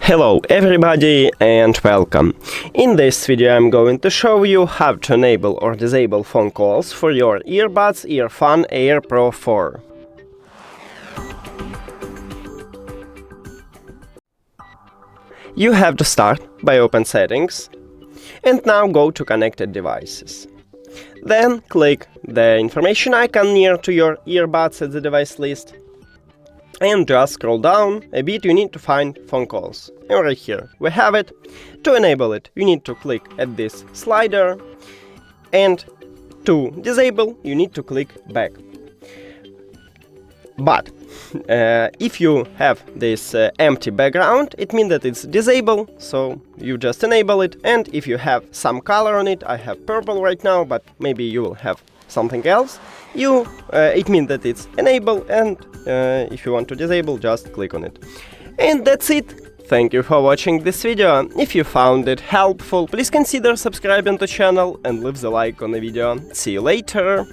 Hello everybody and welcome. In this video I'm going to show you how to enable or disable phone calls for your earbuds EARFUN Air Pro 4. You have to start by open settings and now go to connected devices. Then click the information icon near to your earbuds at the device list. And just scroll down a bit, you need to find phone calls. And right here we have it. To enable it, you need to click at this slider, and to disable, you need to click back. But if you have this empty background, it means that it's disabled, so you just enable it. And if you have some color on it, I have purple right now, but maybe you will have something else, it means that it's enabled, and if you want to disable, just click on it. And that's it. Thank you for watching this video. If you found it helpful, please consider subscribing to the channel and leave the like on the video. See you later!